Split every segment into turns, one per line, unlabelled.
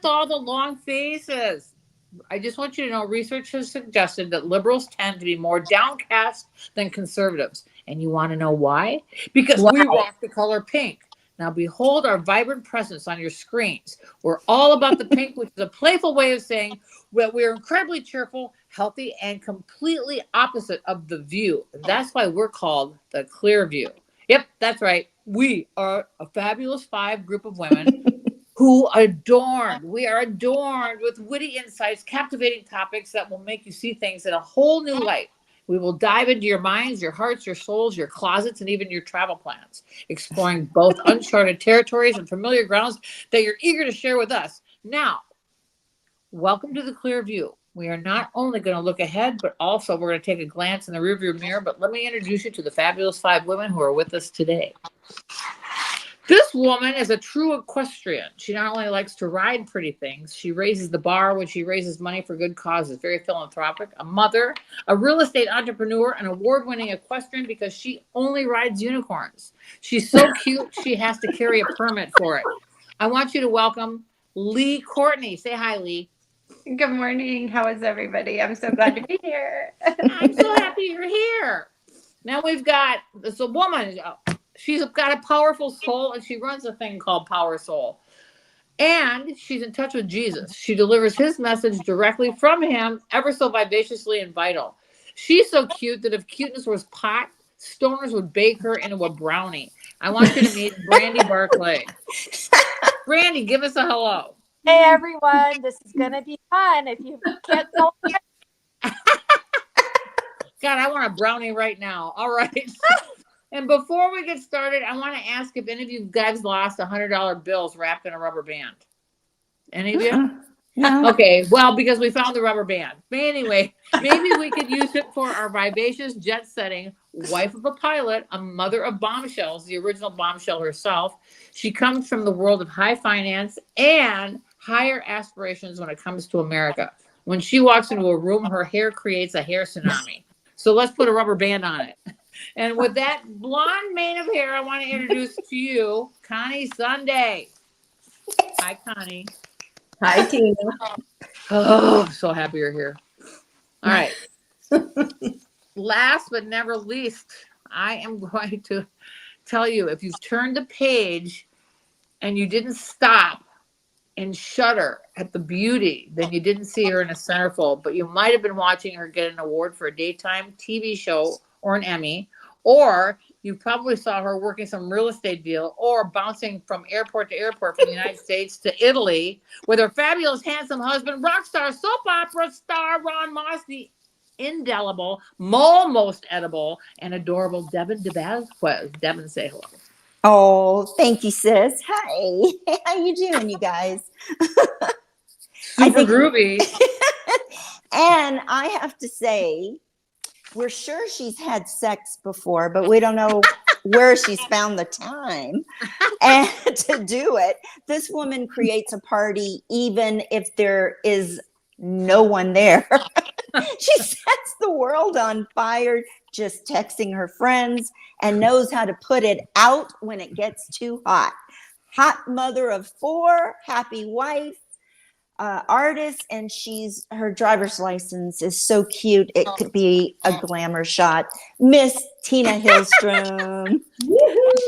with all the long faces? I just want you to know research has suggested that liberals tend to be more downcast than conservatives. And you want to know why? Because we
Why?
rock the color pink. Now, behold our vibrant presence on your screens. We're all about the pink, which is a playful way of saying that we're incredibly cheerful, healthy, and completely opposite of the view. And that's why we're called the Clear View. Yep, that's right. We are a fabulous five group of women we are adorned with witty insights, captivating topics that will make you see things in a whole new light. We will dive into your minds, your hearts, your souls, your closets, and even your travel plans, exploring both uncharted territories and familiar grounds that you're eager to share with us. Now, welcome to the Clear View. We are not only going to look ahead, but also we're going to take a glance in the rearview mirror. But let me introduce you to the fabulous five women who are with us today. This woman is a true equestrian. She not only likes to ride pretty things, she raises the bar when she raises money for good causes. Very philanthropic. A mother, a real estate entrepreneur, an award-winning equestrian because she only rides unicorns. She's so cute, she has to carry a permit for it. I want you to welcome Lee Courtney. Say hi, Lee.
Good morning. How is everybody? I'm so glad to be here.
I'm so happy you're here. Now we've got this a woman. She's got a powerful soul, and she runs a thing called Power Soul. And she's in touch with Jesus. She delivers his message directly from him, ever so vivaciously and vital. She's so cute that if cuteness was pot, stoners would bake her into a brownie. I want you to meet Brandy Barclay. Brandy, give us a hello.
Hey everyone, this is gonna be fun. If you can't tell,
God, I want a brownie right now. All right. And before we get started, I want to ask if any of you guys lost $100 bills wrapped in a rubber band. Any of you?
No.
Okay, well, because we found the rubber band. But anyway, maybe we could use it for our vivacious, jet-setting wife of a pilot, a mother of bombshells, the original bombshell herself. She comes from the world of high finance and higher aspirations when it comes to America. When she walks into a room, her hair creates a hair tsunami. So let's put a rubber band on it. And with that blonde mane of hair, I want to introduce to you Connie Sunday. Hi, Connie.
Hi, Tina.
Oh, I'm so happy you're here. All right. Last but never least, I am going to tell you if you've turned the page and you didn't stop and shudder at the beauty, then you didn't see her in a centerfold, but you might have been watching her get an award for a daytime TV show or an Emmy, or you probably saw her working some real estate deal or bouncing from airport to airport from the United States to Italy with her fabulous, handsome husband, rock star, soap opera star Ron Moss, the indelible, most edible, and adorable Devin DeVasquez. Devin, say hello.
Oh, thank you, sis. Hi. How you doing, you guys?
Super groovy.
And I have to say, we're sure she's had sex before, but we don't know where she's found the time and to do it. This woman creates a party even if there is no one there. She sets the world on fire just texting her friends and knows how to put it out when it gets too hot. Hot mother of four, happy wife, artist, and her driver's license is so cute it could be a glamour shot. Miss Tina Hillstrom.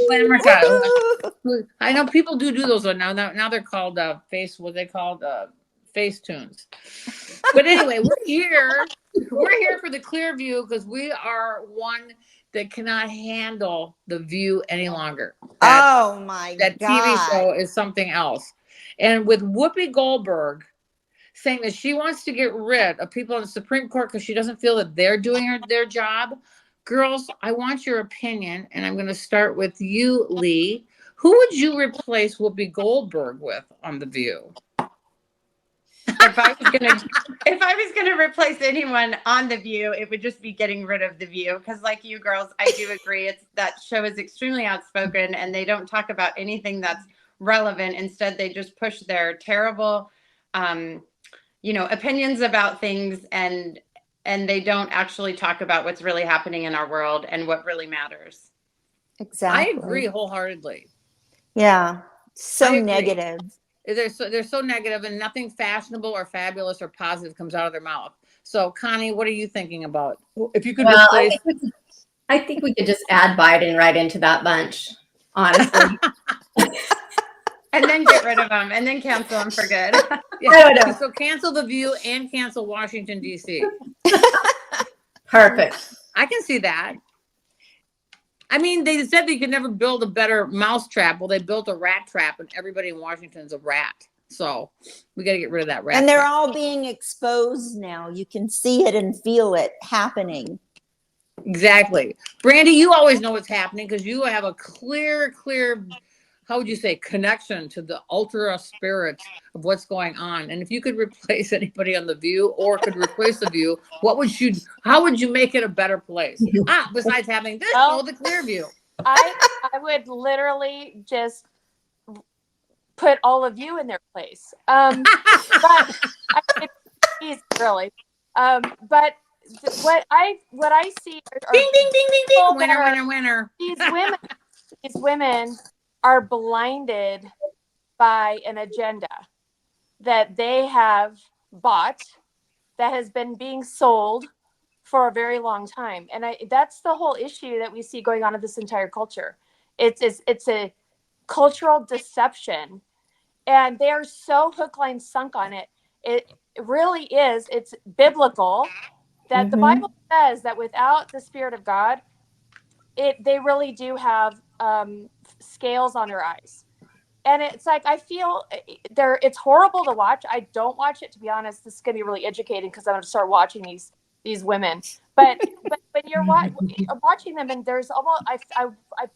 Glamour shot. I know people do those now. Now they're called face tunes. But anyway, we're here. We're here for the Clear View because we are one that cannot handle the View any longer.
Oh my God.
That TV show is something else. And with Whoopi Goldberg saying that she wants to get rid of people in the Supreme Court because she doesn't feel that they're doing their job. Girls, I want your opinion, and I'm going to start with you, Lee. Who would you replace Whoopi Goldberg with on The View?
If I was gonna replace anyone on The View, it would just be getting rid of The View. Because, like you girls, I do agree. That show is extremely outspoken, and they don't talk about anything that's relevant. Instead, they just push their terrible, opinions about things, and they don't actually talk about what's really happening in our world and what really matters.
Exactly.
I agree wholeheartedly.
Yeah. So negative.
they're so negative, and nothing fashionable or fabulous or positive comes out of their mouth. So, Connie, what are you thinking about? If you could
Well,
replace,
I think we could just add Biden right into that bunch, honestly.
And then get rid of them and then cancel them for good.
yeah,
I don't know.
so cancel The View and cancel Washington D.C.
Perfect.
I can see that. I mean, they said they could never build a better mousetrap. Well, they built a rat trap, and everybody in Washington's a rat. So we got to get rid of that rat.
And they're
trap.
all being exposed now. You can see it and feel it happening.
Exactly. Brandy, you always know what's happening because you have a clear, how would you say, connection to the ultra spirits of what's going on. And if you could replace anybody on The View or could replace The View, how would you make it a better place? Besides having this
Well-
show, the Clear View.
I would literally just put all of you in their place. But geez, really. But what I see are
Ding, ding, ding, ding,
people
ding. Winner,
that are-
winner, winner.
these women are blinded by an agenda that they have bought, that has been being sold for a very long time. And that's the whole issue that we see going on in this entire culture. It's a cultural deception, and they are so hook, line, sunk on it. It really is. It's biblical that the
Mhm.
Bible says that without the Spirit of God, they really do have scales on their eyes. And it's like, I feel it's horrible to watch. I don't watch it, to be honest. This is going to be really educating because I'm going to start watching these women. But when you're watching them, and there's almost, I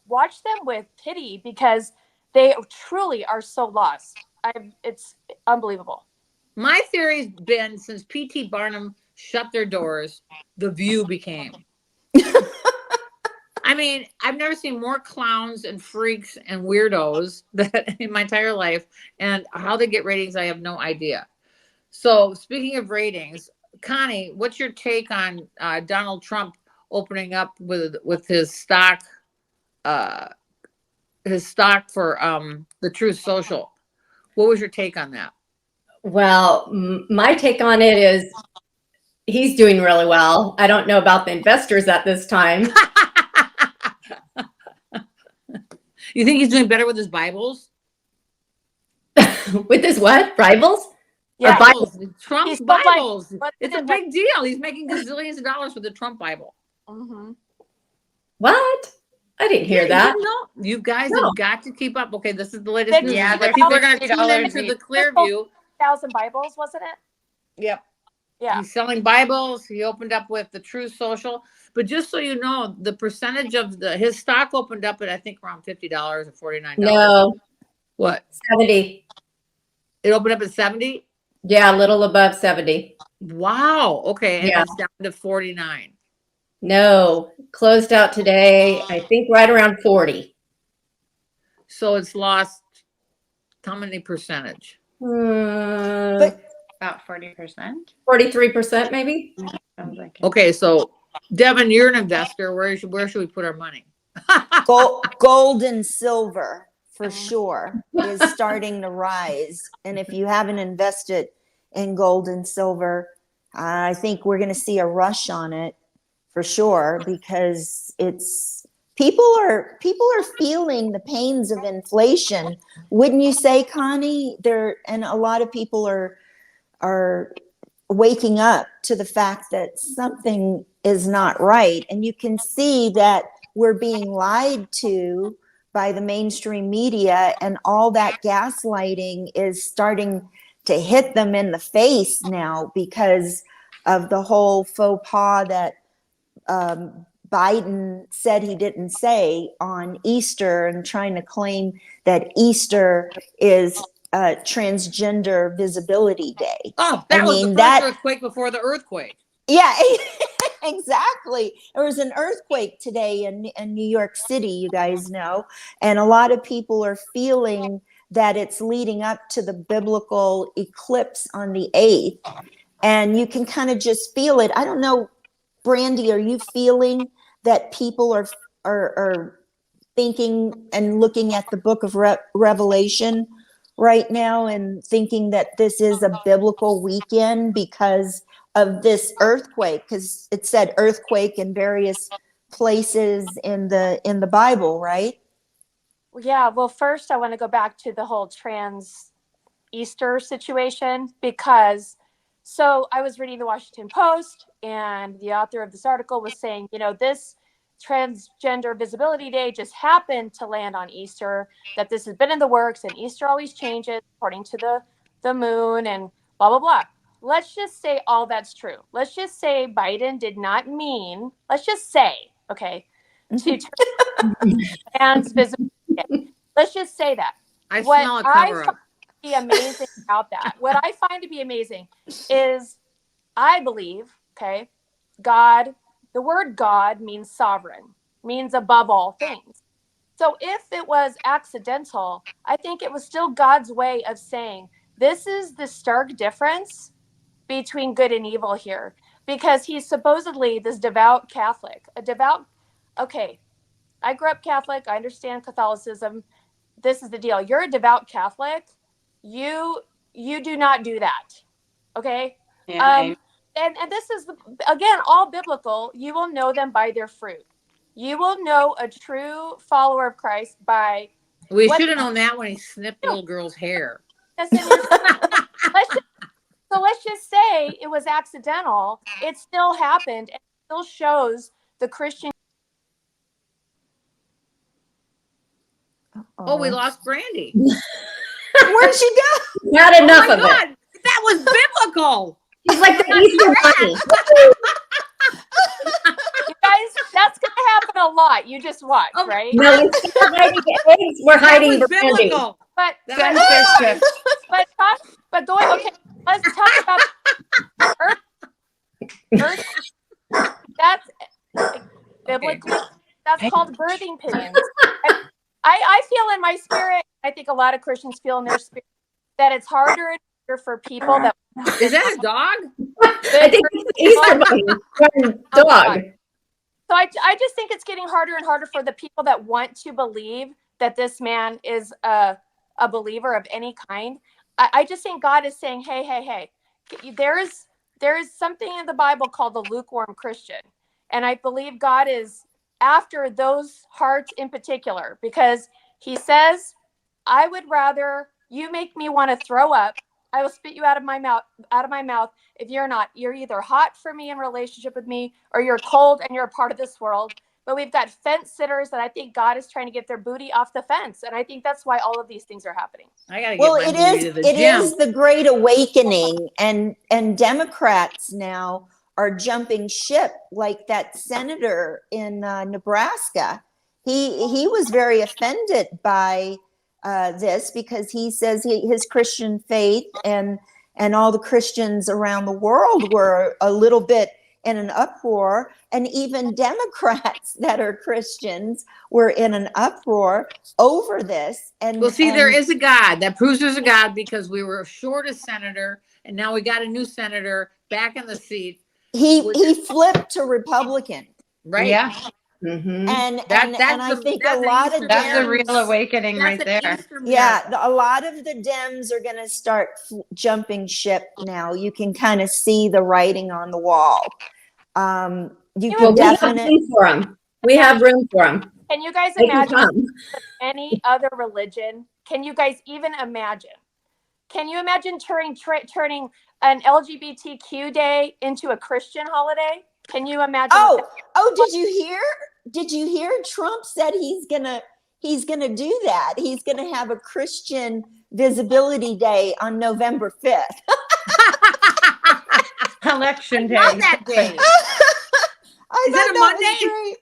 watch them with pity because they truly are so lost. It's unbelievable.
My theory's been since P.T. Barnum shut their doors, The View became. I mean, I've never seen more clowns and freaks and weirdos that in my entire life. And how they get ratings, I have no idea. So speaking of ratings, Connie, what's your take on Donald Trump opening up with his stock for the Truth Social? What was your take on that?
Well, my take on it is he's doing really well. I don't know about the investors at this time.
You think he's doing better with his Bibles?
With his what? Rivals?
Yeah.
Bibles. Trump's
He's still like-
Bibles.
what
It's
is
a
it,
big deal. He's making gazillions of dollars with the Trump Bible.
Mm-hmm.
What? I didn't hear
Yeah,
that.
You didn't know? You guys
No.
have got to keep up. Okay, this is the latest
Six-
news.
Yeah,
But
they're
people are going to tune
$60
into the
each.
Clear View.
1,000 Bibles, wasn't it?
Yep.
Yeah.
He's selling Bibles. He opened up with the Truth Social. But just so you know, the percentage of his stock opened up at I think around $50 or $49.
No,
What?
70.
It opened up at 70?
Yeah, a little above 70.
Wow. Okay. And
Yeah.
it's down to 49.
No, closed out today, I think right around 40.
So it's lost how many percentage?
But
About 40%.
43% maybe?
Sounds like it.
Okay, so Devin, you're an investor. Where should we put our money?
gold and silver for sure is starting to rise. And if you haven't invested in gold and silver, I think we're going to see a rush on it for sure, because people are feeling the pains of inflation. Wouldn't you say, Connie? And a lot of people are waking up to the fact that something is not right. And you can see that we're being lied to by the mainstream media, and all that gaslighting is starting to hit them in the face now because of the whole faux pas that Biden said he didn't say on Easter, and trying to claim that Easter is Transgender Visibility Day.
Oh, that
I
was
mean,
the first
that-
earthquake before the earthquake.
Yeah, exactly. There was an earthquake today in New York City, you guys know, and a lot of people are feeling that it's leading up to the biblical eclipse on the 8th, and you can kind of just feel it. I don't know, Brandy, are you feeling that people are thinking and looking at the book of Revelation right now and thinking that this is a biblical weekend because of this earthquake, because it said earthquake in various places in the Bible, right?
Yeah, well, first I want to go back to the whole trans Easter situation because so I was reading the Washington Post and the author of this article was saying, this Transgender Visibility Day just happened to land on Easter, that this has been in the works and Easter always changes according to the moon and blah, blah, blah. Let's just say all that's true. Let's just say Biden did not mean, let's just say, okay, to trans visibility day. Let's just say that.
I
What
smell a
I
cover up.
find to be amazing about that, what I find to be amazing is I believe, okay, God, the word God means sovereign, means above all things. So if it was accidental, I think it was still God's way of saying, this is the stark difference between good and evil here. Because he's supposedly this devout Catholic, okay, I grew up Catholic, I understand Catholicism. This is the deal. You're a devout Catholic. You do not do that. Okay.
Yeah,
And this is again all biblical. You will know them by their fruit. You will know a true follower of Christ by
We
what
should have known that when he snipped the little girl's hair.
that's in your. Let's just say it was accidental. It still happened. And it still shows the Christian.
Oh, we lost Brandy.
Where'd she go?
Not enough
Oh
of
my
it.
God, that was biblical.
She's like the Easter bunny.
You guys, that's going to happen a lot. You just watch,
Oh,
right?
No, instead of hiding eggs, we're hiding
That was
Brandy.
biblical.
But
censorship.
but going okay. Let's talk about Earth. That's biblically. That's called birthing pains. I feel in my spirit. I think a lot of Christians feel in their spirit that it's harder and harder for people that.
Is that a dog?
I think it's the Easter bunny. Dog.
So I just think it's getting harder and harder for the people that want to believe that this man is a believer of any kind. I just think God is saying, hey, there is something in the Bible called the lukewarm Christian. And I believe God is after those hearts in particular, because he says, I would rather you make me want to throw up. I will spit you out of my mouth if you're not. You're either hot for me in relationship with me, or you're cold and you're a part of this world. But we've got fence sitters that I think God is trying to get their booty off the fence. And I think that's why all of these things are happening.
I gotta get
Well,
my booty to the
it
gym.
is the great awakening, and Democrats now are jumping ship, like that senator in Nebraska. He was very offended by this because he says his Christian faith and all the Christians around the world were a little bit in an uproar, and even Democrats that are Christians were in an uproar over this. And
Well, see, there is a God. That proves there's a God, because we were short a senator, and now we got a new senator back in the seat.
he flipped to Republican,
Right?
Yeah,
Mhm.
and
That's
I
the-
think a
that's an
lot
Easter
of
that's a
Dems,
real awakening
That's
right
an
there.
Easter
yeah,
miracle.
a lot of the Dems are going to start jumping ship now. You can kind of see the writing on the wall. You
Well,
can
we have
definitely.
room for them. We have room for them.
Can you guys
They can
imagine
come.
any other religion? Can you guys even imagine? Can you imagine turning an LGBTQ day into a Christian holiday? Can you imagine?
Oh, did you hear Trump said he's gonna do that. He's gonna have a Christian Visibility Day on November 5th.
Election day.
Love that day.
I
Is that
thought
a
was
Monday?
great.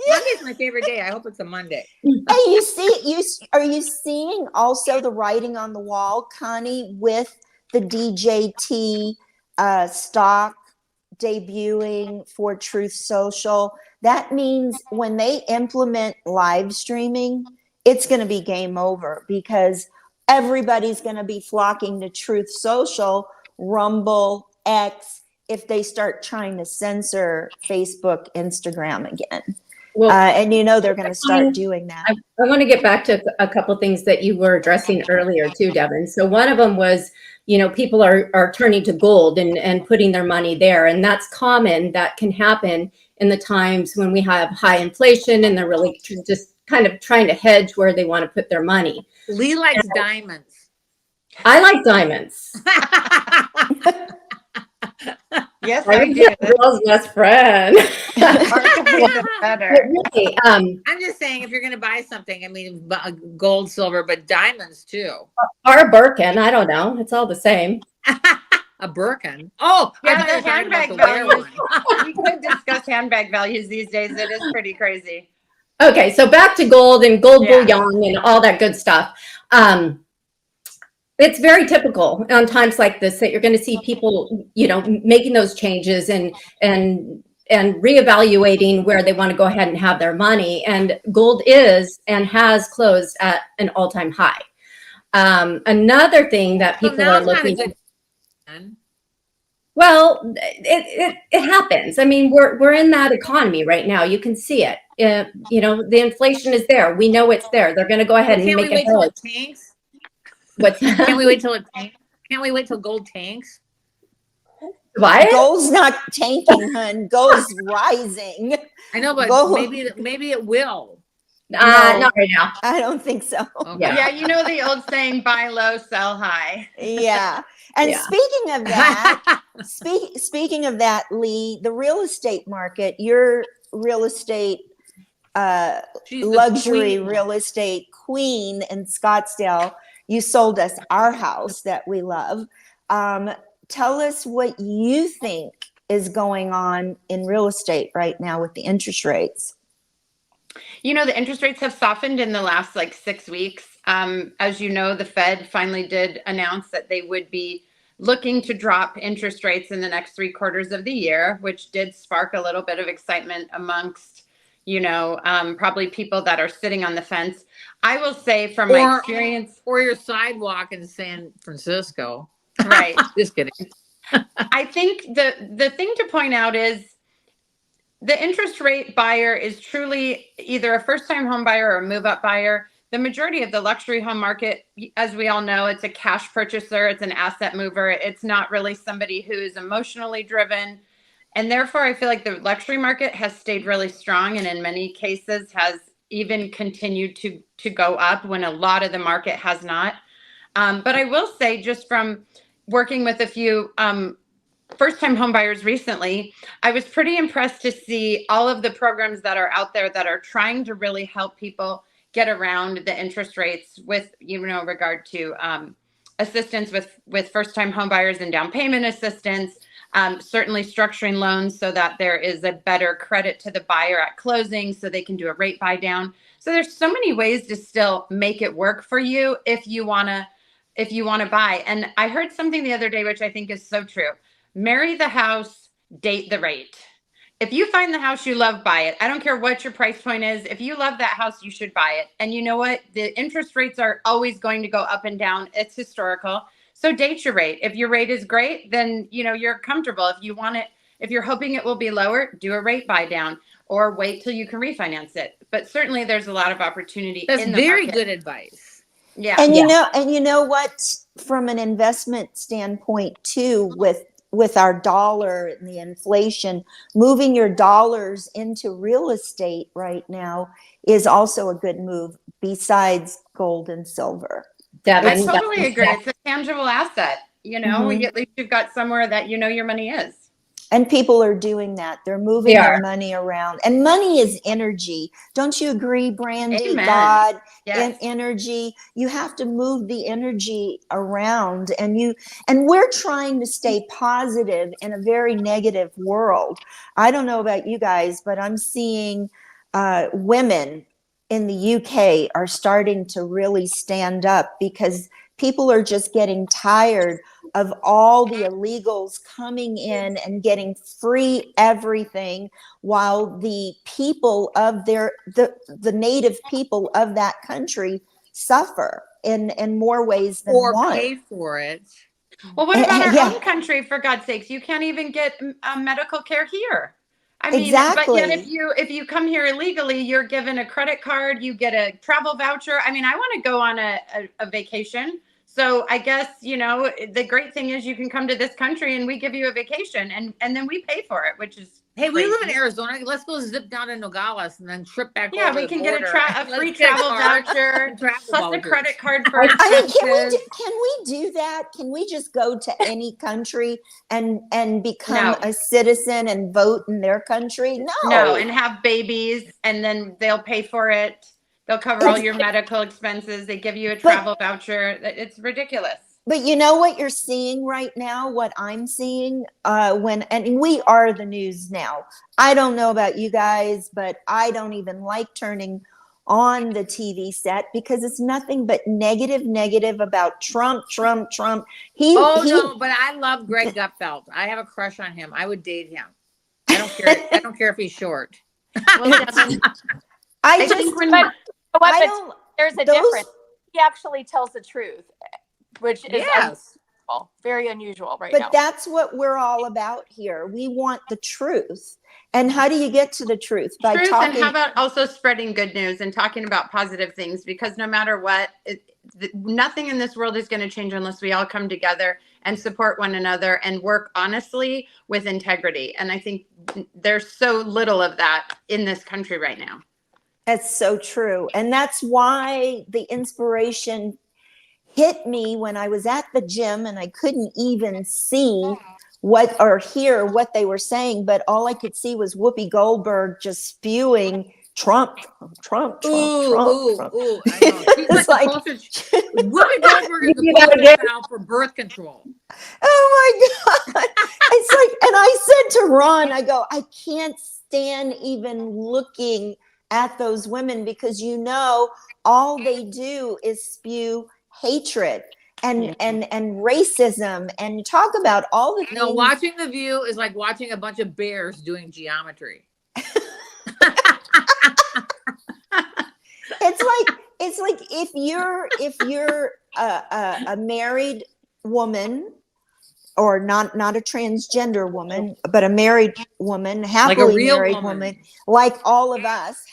Monday's my favorite day. I hope it's a Monday.
Hey, are you seeing also the writing on the wall, Connie, with the DJT stock debuting for Truth Social? That means when they implement live streaming, it's going to be game over, because everybody's going to be flocking to Truth Social, Rumble, X, if they start trying to censor Facebook, Instagram again.
Well,
And you know they're going to start doing that.
I want to get back to a couple things that you were addressing earlier too, Devin. So one of them was, people are turning to gold and putting their money there. And that's common. That can happen in the times when we have high inflation and they're really just kind of trying to hedge where they want to put their money.
Lee likes diamonds.
I like diamonds.
Yes,
I
I
was
do.
the girl's best friend.
Arguably better.
But really,
I'm just saying, if you're going to buy something, I mean, gold, silver, but diamonds too.
or a Birkin, I don't know. It's all the same.
A Birkin. Oh, I
Yeah,
thought you
the
were talking about
handbag
the wear
values.
one.
We could discuss handbag values these days. It is pretty crazy.
Okay, so back to gold and gold
Yeah.
bullion and all that good stuff. It's very typical on times like this that you're going to see people, making those changes and reevaluating where they want to go ahead and have their money. And gold is and has closed at an all-time high. Another thing that
So
people
now
are
it's not a
looking
good.
well, it happens. I mean, we're in that economy right now. You can see it. The inflation is there. We know it's there. They're going to go ahead and
Can't we
make
wait
it
till
hedge.
it tanks?
What's
Can't we wait till it tanks? Can't we wait till gold tanks?
Why?
Gold's not tanking, hun. Gold's rising.
I know, but
Gold.
maybe it will.
Not right now.
I don't think so.
Okay.
Yeah.
Yeah, you know the old saying, buy low, sell high.
Yeah. And
Yeah.
speaking of that, speaking of that, Lee, the real estate market, your real estate
She's the
luxury
queen.
real estate queen in Scottsdale, you sold us our house that we love. Tell us what you think is going on in real estate right now with the interest rates.
The interest rates have softened in the last 6 weeks. As you know, the Fed finally did announce that they would be looking to drop interest rates in the next 3 quarters of the year, which did spark a little bit of excitement amongst, probably people that are sitting on the fence. I will say from my experience.
Or your sidewalk in San Francisco.
Right.
Just kidding.
I think the thing to point out is the interest rate buyer is truly either a first-time home buyer or a move-up buyer. The majority of the luxury home market, as we all know, it's a cash purchaser. It's an asset mover. It's not really somebody who is emotionally driven. And therefore, I feel like the luxury market has stayed really strong and in many cases has even continued to go up when a lot of the market has not. But I will say, just from working with a few first-time home buyers recently, I was pretty impressed to see all of the programs that are out there that are trying to really help people get around the interest rates with, regard to assistance with first-time home buyers and down payment assistance, certainly structuring loans so that there is a better credit to the buyer at closing so they can do a rate buy down. So there's so many ways to still make it work for you if you want to buy. And I heard something the other day, which I think is so true. Marry the house, date the rate. If you find the house you love, buy it. I don't care what your price point is. If you love that house, you should buy it. And you know what? The interest rates are always going to go up and down. It's historical. So date your rate. If your rate is great, then you're comfortable. If you want it, if you're hoping it will be lower, do a rate buy down or wait till you can refinance it. But certainly there's a lot of opportunity.
That's
in the
very
market.
good advice.
Yeah.
And you know what, from an investment standpoint too, with our dollar and the inflation, moving your dollars into real estate right now is also a good move besides gold and silver.
Devin,
I totally agree. It's a tangible asset.
Mhm.
At least you've got somewhere that your money is.
And people are doing that. They're moving
They
their
are.
money around. And money is energy. Don't you agree, Brandy?
Amen.
God
Yes.
and energy. You have to move the energy around. And we're trying to stay positive in a very negative world. I don't know about you guys, but I'm seeing women in the UK are starting to really stand up because people are just getting tired of all the illegals coming in and getting free everything while the people of the native people of that country suffer in more ways than
Or
one.
pay for it.
Well, what about our
Yeah.
own country, for God's sakes? You can't even get medical care here. I mean, but yet
Exactly.
if you come here illegally, you're given a credit card, you get a travel voucher. I mean, I want to go on a vacation. So I guess, you know, the great thing is you can come to this country and we give you a vacation and then we pay for it, which is
Hey, we live in
crazy.
Arizona. Let's go zip down to Nogales and then trip back
Yeah,
over
we
the
can get
border.
a
Let's
free
get a
travel
car
voucher
and travel
plus a
vouchers.
credit card for
I mean,
expenses.
can we do that? Can we just go to any country and become
No.
a citizen and vote in their country?
No,
No.
and have babies and then they'll pay for it. They'll cover all your medical expenses. They give you a travel voucher. It's ridiculous.
But you know what you're seeing right now, what I'm seeing and we are the news now. I don't know about you guys, but I don't even like turning on the TV set because it's nothing but negative about Trump.
No, but I love Greg Gutfeld. I have a crush on him. I would date him. I don't care. I don't care if he's short.
Well, Devin,
I
I
just
think when
But,
I
but
don't
there's a
those-
difference. He actually tells the truth, which is
Yes.
unusual, very unusual right
but
now.
that's what we're all about here. We want the truth. And how do you get to the truth? By
truth,
talking.
and how about also spreading good news and talking about positive things? Because no matter what, nothing in this world is going to change unless we all come together and support one another and work honestly with integrity. And I think there's so little of that in this country right now.
That's so true. And that's why the inspiration hit me when I was at the gym and I couldn't even see what or hear what they were saying, but all I could see was Whoopi Goldberg just spewing Trump.
Ooh, ooh. I know. She's
It's
like,
like-
the poster. Whoopi Goldberg is the
You gotta
poster
get-
child for birth control.
Oh my God. It's like, and I said to Ron, I go, I can't stand even looking at those women because all they do is spew hatred and racism and talk about all the things.
No, watching The View is like watching a bunch of bears doing geometry.
It's like if you're a married woman or not a transgender woman, but a married woman, happily
real
married
woman.
woman, like all of us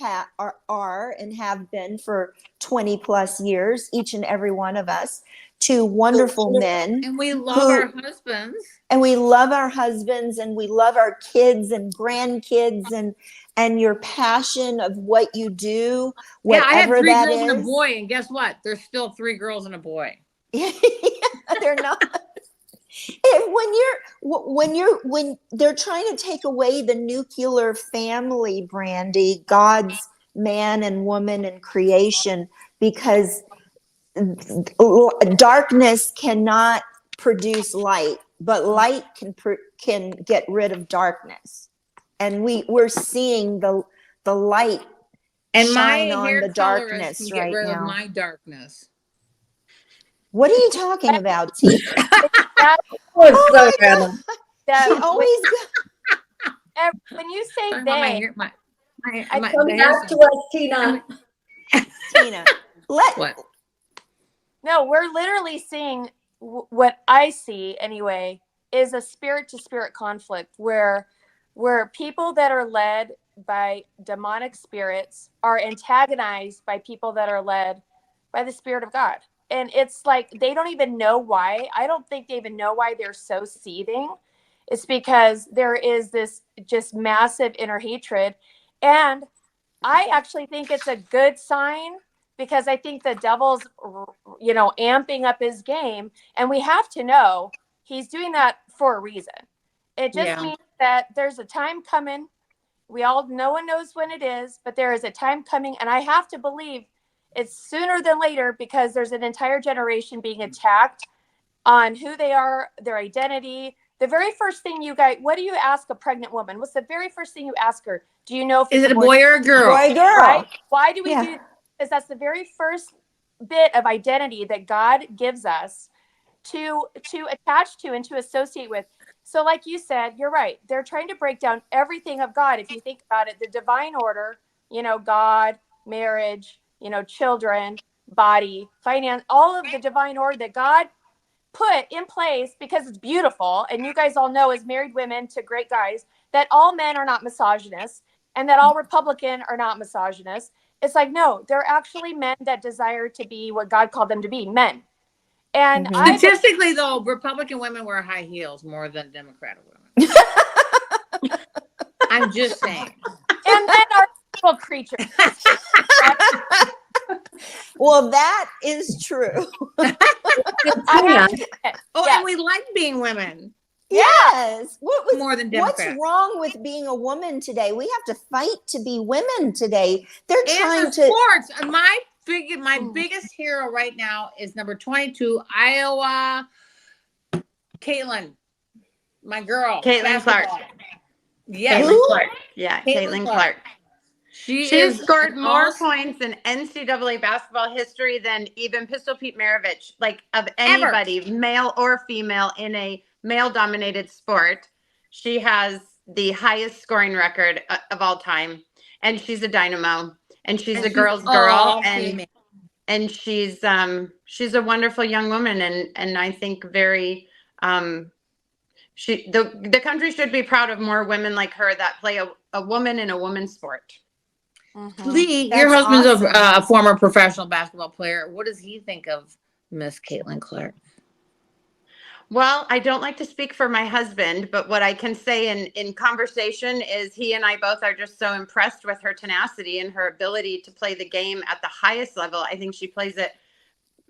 are and have been for 20 plus years, each and every one of us, to wonderful men.
And we love our husbands.
And we love our husbands and we love our kids and grandkids and your passion of what you do,
Yeah, I had
whatever
3
that
girls and a
is.
boy, and guess what? There's still 3 girls and a boy.
They're not. When they're trying to take away the nuclear family, Brandy, God's man and woman and creation, because darkness cannot produce light, but light can get rid of darkness, and we're seeing the light
And my
shine on
hair
the
colorist
darkness
can get
right
rid of
now.
my darkness.
What are you talking about, T?
was
Oh
so
my
random.
She always
when you say
Talking about my
they,
hair, my
Come
the
back to
hairstyle.
us, Tina.
Tina.
What?
no, we're literally seeing what I see anyway is a spirit to spirit conflict where people that are led by demonic spirits are antagonized by people that are led by the Spirit of God. And it's like they don't even know why. I don't think they even know why they're so seething. It's because there is this just massive inner hatred. And I actually think it's a good sign because I think the devil's, amping up his game. And we have to know he's doing that for a reason. It just means that there's a time coming. No one knows when it is, but there is a time coming. And I have to believe it's sooner than later because there's an entire generation being attacked on who they are, their identity. The very first thing what do you ask a pregnant woman? What's the very first thing you ask her? Do you know if
Is
it's
it a boy or a girl?
boy, girl.
Right? Why do we
Yeah.
do that? Because that's the very first bit of identity that God gives us to attach to and to associate with. So like you said, you're right. They're trying to break down everything of God. If you think about it, the divine order, God, marriage, children, body, finance, all of the divine order that God put in place because it's beautiful. And you guys all know, as married women to great guys, that all men are not misogynists and that all Republican are not misogynists. It's like, no, they're actually men that desire to be what God called them to be, men. And
Mhm.
Statistically, though, Republican women wear high heels more than Democratic women. I'm just saying.
and men are evil creatures.
Well, that is true.
I
Tina,
have to admit,
Oh,
yes.
and we like being women
Yes. What was
more than
What's
Democrats.
wrong with being a woman today? We have to fight to be women today. They're
And
trying
the
to.
sports. My biggest hero right now is number 22, Iowa, Caitlin, my girl.
Caitlin Clark.
basketball. Yes,
Caitlin Clark. Yeah,
Caitlin
Caitlin
Clark.
Clark.
she
She has
is
scored
an
more
all-
points in NCAA basketball history than even Pistol Pete Maravich, like of anybody, male or female, in a male-dominated sport. She has the highest scoring record of all time, and she's a dynamo, and she's
and
a
she's
girl's girl,
all
and
female.
she's a wonderful young woman, and I think very the country should be proud of more women like her that play a woman in a woman's sport.
Mhm.
Lee,
That's
your husband's
awesome.
a former professional basketball player. What does he think of Miss Caitlin Clark?
Well, I don't like to speak for my husband, but what I can say in conversation is he and I both are just so impressed with her tenacity and her ability to play the game at the highest level. I think she plays it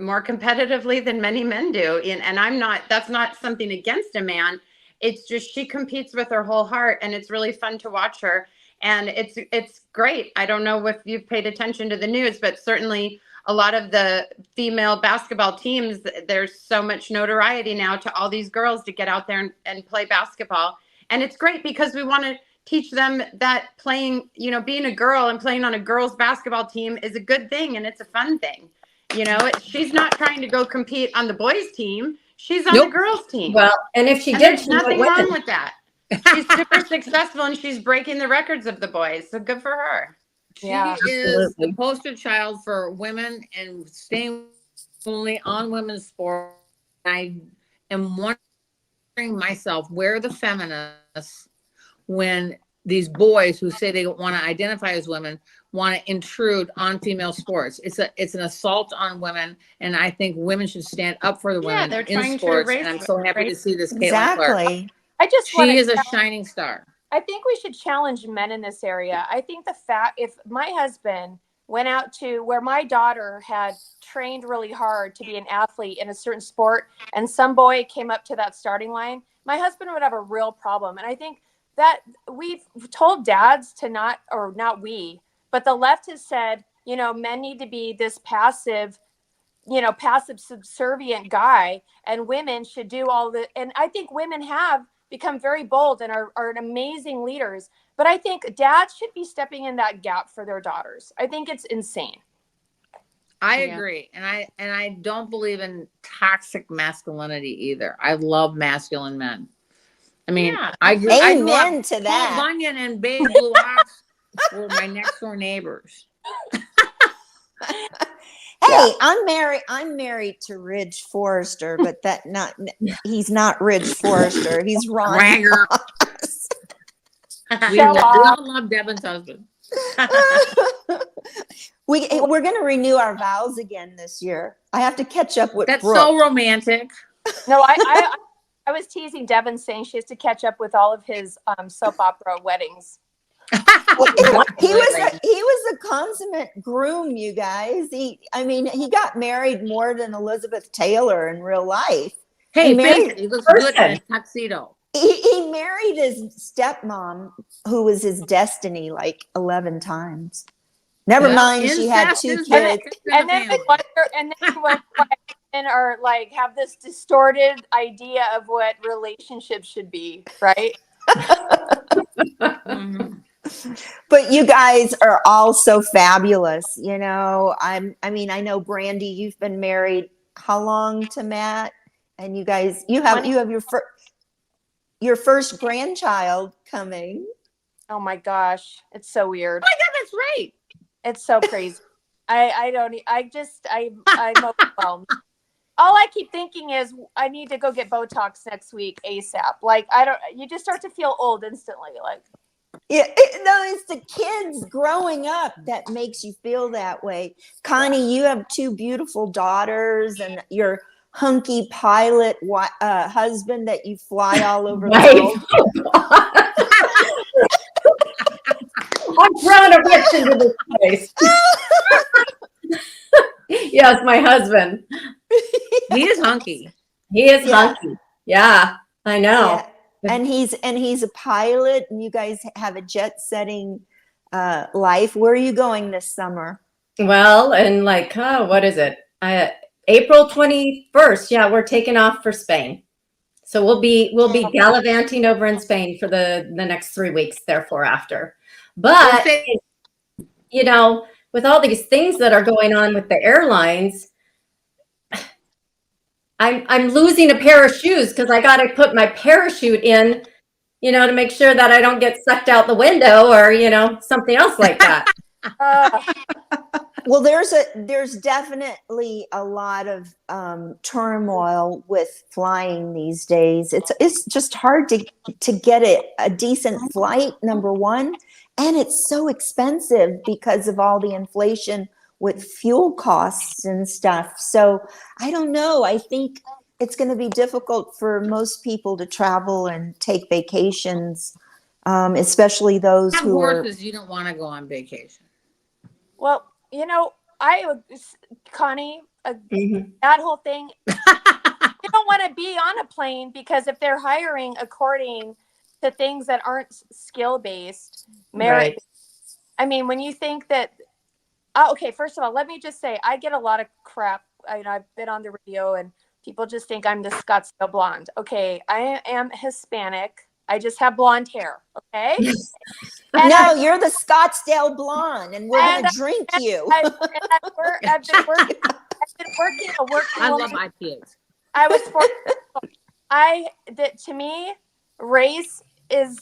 more competitively than many men do. And that's not something against a man. It's just she competes with her whole heart, and it's really fun to watch her. And it's great. I don't know if you've paid attention to the news, but certainly a lot of the female basketball teams, there's so much notoriety now to all these girls to get out there and play basketball. And it's great because we want to teach them that playing, being a girl and playing on a girls basketball team is a good thing and it's a fun thing. She's not trying to go compete on the boys team. She's on the girls team.
well, and if she
And
did,
there's
she might
nothing
win.
wrong with that. She's super successful and she's breaking the records of the boys. So good for her.
She
Yeah,
is the
absolutely.
poster child for women and staying only on women's sport. I am wondering myself, where are the feminists when these boys who say they want to identify as women want to intrude on female sports? It's an assault on women, and I think women should stand up for the
Yeah,
women
they're
in
trying to
sports.
erase-
And I'm so happy to
erase-
see this Caitlin Clark.
Exactly.
I just want
She
to.
is a shining star.
I think we should challenge men in this area. I think the fact, if my husband went out to where my daughter had trained really hard to be an athlete in a certain sport, and some boy came up to that starting line, my husband would have a real problem. And I think that we've told dads to not, or not we, but the left has said, men need to be this passive subservient guy, and women should do all the. And I think women have become very bold and are amazing leaders. But I think dads should be stepping in that gap for their daughters. I think it's insane.
I
Yeah.
agree. And I don't believe in toxic masculinity either. I love masculine men. I mean,
Yeah.
I grew up,
Amen to
Paul
that.
Bunyan and Babe Blue Ox were my next door neighbors.
Hey, I'm married to Ridge Forrester, but he's not Ridge Forrester. He's Ron.
Bragger.
Moss.
We
Show off.
all love Devin's husband.
We're going to renew our vows again this year. I have to catch up with
That's
Brooke.
so romantic.
No, I was teasing Devin, saying she has to catch up with all of his soap opera weddings.
He was a consummate groom, you guys. He got married more than Elizabeth Taylor in real life.
Hey,
He married-
face it, he looks good in a tuxedo.
He married his stepmom, who was his destiny, like 11 times. Never
Well,
mind, she had
incest
2
is
kids.
incest in
And
the
then
family.
why men are like have this distorted idea of what relationships should be, right?
Mhm.
But you guys are all so fabulous. I know Brandy, you've been married how long to Matt? And you guys, you have your first grandchild coming.
Oh my gosh, it's so weird.
Oh my God, that's right.
It's so crazy. I'm overwhelmed. all I keep thinking is I need to go get Botox next week ASAP. Like you just start to feel old instantly. Like,
Yeah, no, it's the kids growing up that makes you feel that way. Connie, you have two beautiful daughters and your hunky pilot husband that you fly all over the
Right.
world.
I'm throwing a witch into this place. Yes, my husband.
He is hunky.
He is
Yeah.
hunky. Yeah, I know.
Yeah. And he's a pilot, and you guys have a jet-setting life. Where are you going this summer?
Well, and like, what is it? April 21st. Yeah, we're taking off for Spain. So we'll be gallivanting over in Spain for the next 3 weeks, therefore after. But you know, with all these things that are going on with the airlines, I'm losing a pair of shoes because I got to put my parachute in, you know, to make sure that I don't get sucked out the window or, you know, something else like that.
Well, there's definitely a lot of turmoil with flying these days. It's just hard to get a decent flight, number one, and it's so expensive because of all the inflation with fuel costs and stuff. So I don't know. I think it's going to be difficult for most people to travel and take vacations, especially those
Have
who are.
horses, you don't want to go on vacation.
well, you know, Connie,
Mhm.
that whole thing, you don't want to be on a plane because if they're hiring according to things that aren't skill-based, merit.
Right.
I mean, when you think that, okay, first of all, let me just say, I get a lot of crap. I've been on the radio and people just think I'm the Scottsdale blonde. Okay, I am Hispanic. I just have blonde hair. Okay.
No, you're the Scottsdale blonde, and we're going to drink you.
I've been working a working
I
woman.
love IPAs.
I was to me, race is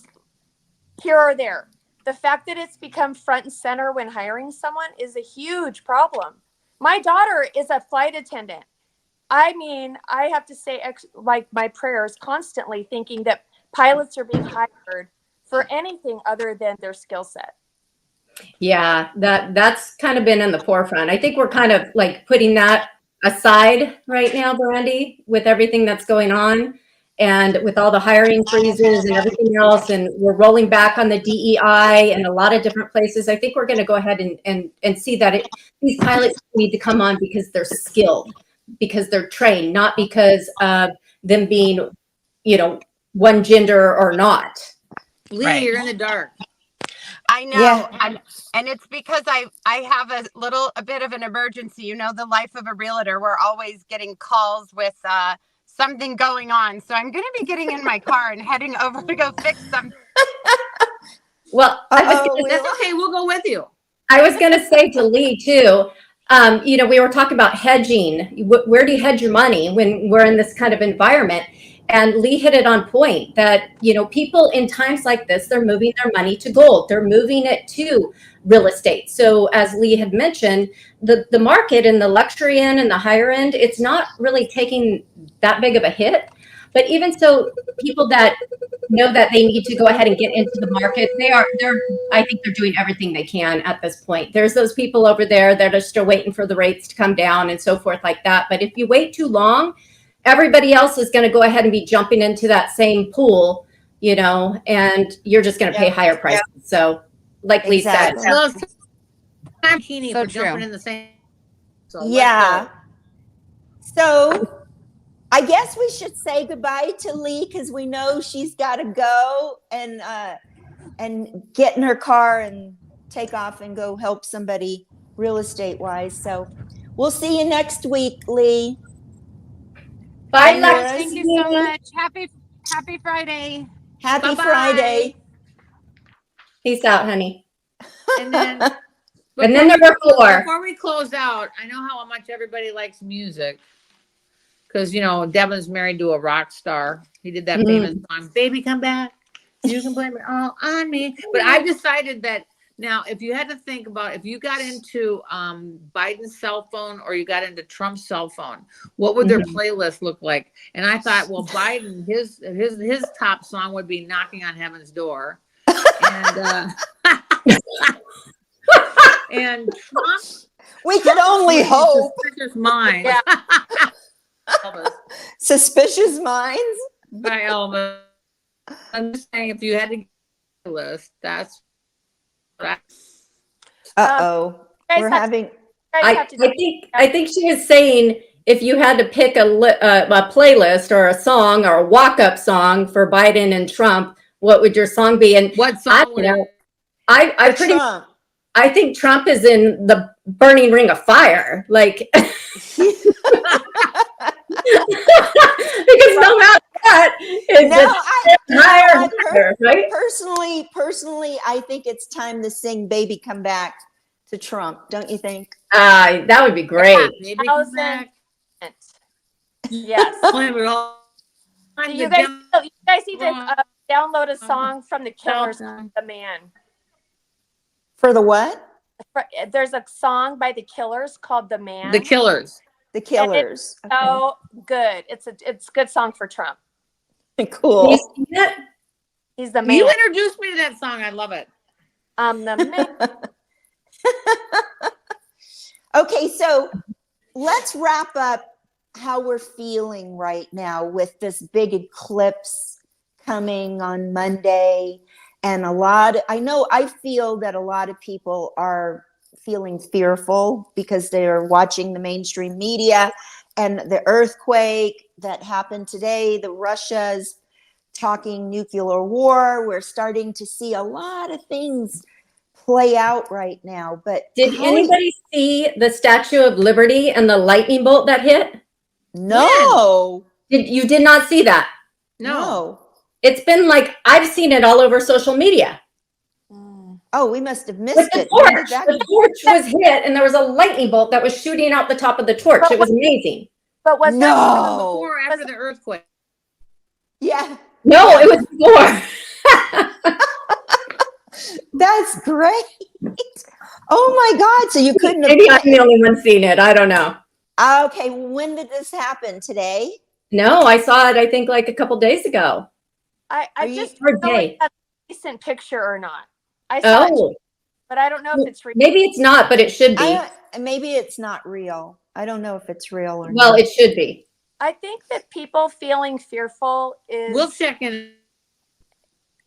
here or there. The fact that it's become front and center when hiring someone is a huge problem. My daughter is a flight attendant. I mean, I have to say, like my prayers constantly, thinking that pilots are being hired for anything other than their skill set.
Yeah, that's kind of been in the forefront. I think we're kind of like putting that aside right now, Brandy, with everything that's going on and with all the hiring freezes and everything else. And we're rolling back on the DEI and a lot of different places. I think we're going to go ahead and see that these pilots need to come on because they're skilled, because they're trained, not because of them being, you know, one gender or not.
Lee,
Right.
you're in the dark.
I know.
Yeah.
And it's because I have a bit of an emergency. You know, the life of a realtor, we're always getting calls with something going on. So I'm going to be getting in my car and heading over to go fix something.
Well,
That's okay. We'll go with you.
I was going to say to Lee too, you know, we were talking about hedging. Where do you hedge your money when we're in this kind of environment? And Lee hit it on point that, you know, people in times like this, they're moving their money to gold. They're moving it to real estate. So as Lee had mentioned, the market in the luxury end and the higher end, it's not really taking that big of a hit. But even so, people that know that they need to go ahead and get into the market, I think they're doing everything they can at this point. There's those people over there that are still waiting for the rates to come down and so forth like that. But if you wait too long, everybody else is going to go ahead and be jumping into that same pool, you know, and you're just going to pay higher prices. So like Lee said,
Exactly.
Well, I'm Keeney
So
for jumping
true.
in the same. So let's
Yeah.
go.
So I guess we should say goodbye to Lee because we know she's got to go and get in her car and take off and go help somebody real estate wise. So we'll see you next week, Lee.
bye,
Bye,
Lex.
Thank you so much. Happy Friday.
Happy
Bye-bye.
Friday.
Peace out, honey.
And then,
And then number 4.
Before we close out, I know how much everybody likes music. Because, you know, Devin's married to a rock star. He did that famous song, Baby Come Back. You can blame it all on me. But I've decided that Now, if you had to think about if you got into Biden's cell phone or you got into Trump's cell phone, what would their playlist look like? And I thought, well, Biden, his top song would be "Knocking on Heaven's Door," and and Trump.
We can only hope.
Suspicious Minds.
Yeah.
Elvis.
Suspicious Minds.
By Elvis. I'm just saying, if you had to get a list, that's what
Uh-oh.
guys
We're
have-
having
You guys
I
have to
think she was saying if you had to pick a playlist or a song or a walk-up song for Biden and Trump, what would your song be? And
what
I
song would
know.
it?
Trump.
I think Trump is in the burning ring of fire, like because no matter what, it's
No,
higher,
I
right?
personally, I think it's time to sing "Baby Come Back" to Trump. Don't you think?
That would be great.
Maybe come
1,000%.
back.
Yes.
Blame it all on
You
the
guys,
Dem-
you guys need to download a song from the Killers,
Well,
"The Man."
For the what?
There's a song by the Killers called "The Man."
the Killers.
The Killers.
So good. It's a good song for Trump.
Okay. Cool.
You see it?
He's the man.
You introduced me to that song. I love it.
The man.
Okay, so let's wrap up how we're feeling right now with this big eclipse coming on Monday. And I feel that a lot of people are feeling fearful because they're watching the mainstream media and the earthquake that happened today, the Russia's talking nuclear war. We're starting to see a lot of things play out right now. But
Did anybody see the Statue of Liberty and the lightning bolt that hit?
No.
You did not see that?
No.
It's been like I've seen it all over social media.
Oh, we must have missed
With the
it. When
torch,
did that-
the torch was hit, and there was a lightning bolt that was shooting out the top of the torch. It was amazing.
But was
No.
that
Before or after the earthquake?
Yeah,
No, it was before.
that's great. Oh my God. So you couldn't have.
Maybe I'm the only one seeing it. I don't know.
Okay, when did this happen? Today?
No, I saw it. I think like a couple days ago.
I
Are you-
just
Or
don't know
day.
if that's a recent picture or not. I saw it,
Oh,
but I don't know if it's recent.
maybe it's not, but it should be.
Maybe it's not real. I don't know if it's real or
Well,
not.
it should be.
I think that people feeling fearful is.
We'll check in.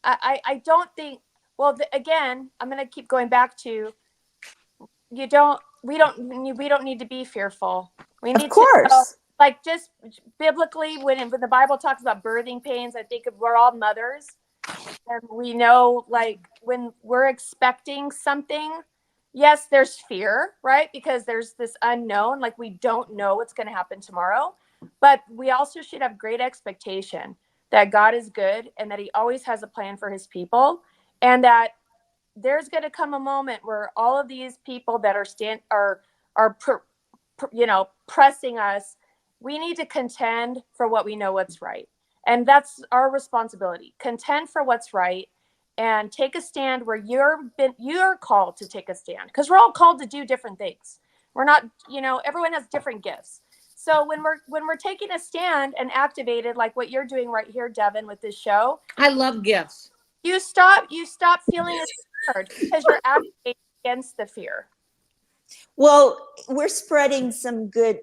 I don't think. Well, again, I'm going to keep going back to. We don't need to be fearful. We need
Of course.
to know, like just biblically when the Bible talks about birthing pains, I think we're all mothers, and we know like when we're expecting something. Yes, there's fear, right? Because there's this unknown, like we don't know what's going to happen tomorrow. But we also should have great expectation that God is good and that he always has a plan for his people, and that there's going to come a moment where all of these people that are pressing us, we need to contend for what we know what's right. And that's our responsibility. Contend for what's right and take a stand where you're called to take a stand, because we're all called to do different things. We're not, everyone has different gifts. So when we're taking a stand and activated like what you're doing right here, Devin, with this show,
I love gifts.
you stop feeling scared because you're activating against the fear.
Well, we're spreading some good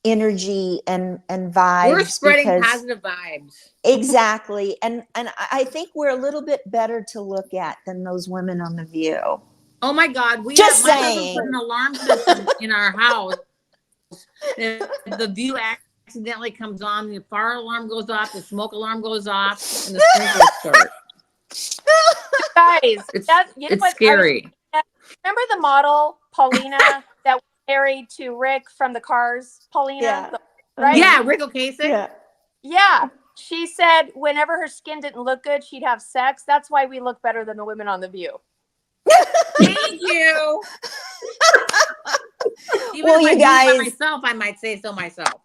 energy and vibes.
We're spreading
because-
positive vibes.
Exactly. And I think we're a little bit better to look at than those women on The View.
Oh my God, my
Just
husband
saying.
put an alarm system in our house. If the view accidentally comes on, the fire alarm goes off, the smoke alarm goes off, and the sprinklers start.
Guys,
It's
what?
scary.
Remember the model Paulina that was married to Rick from the Cars? Paulina,
Yeah.
right?
Yeah, Rick Ocasek.
Yeah.
Yeah. She said whenever her skin didn't look good, she'd have sex. That's why we look better than the women on The View.
Thank you. Even
Well,
if I
you
do it by
guys-
myself, I might say so myself.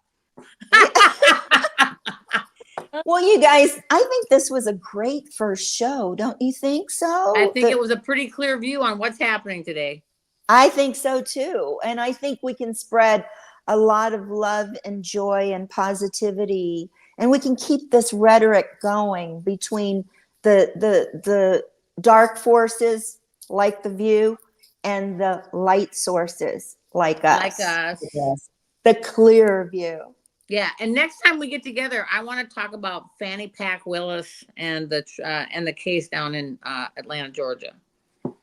Well, you guys, I think this was a great first show. Don't you think so?
I think it was a pretty clear view on what's happening today.
I think so too. And I think we can spread a lot of love and joy and positivity. And we can keep this rhetoric going between the dark forces like the View and the light sources like us.
Like us.
The clear view.
Yeah, and next time we get together, I want to talk about Fannie Pack Willis and the case down in Atlanta, Georgia.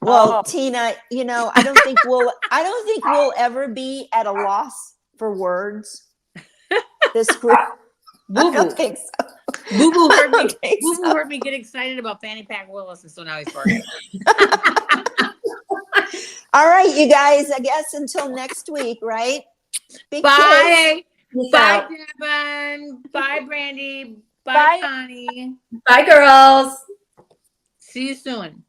Well,
Oh.
Tina, I don't think we'll ever be at a loss for words. This group. I
Boo
don't
Boo.
think so.
Boo Boo
I
heard me.
don't think
Boo Boo
so.
heard me get excited about Fannie Pack Willis, and so now he's barking.
All right, you guys. I guess until next week, right? Big kiss.
Bye.
Peace
Bye,
out.
Devin. Bye, Brandy. Bye,
Bye.
Connie.
Bye, girls.
See you soon.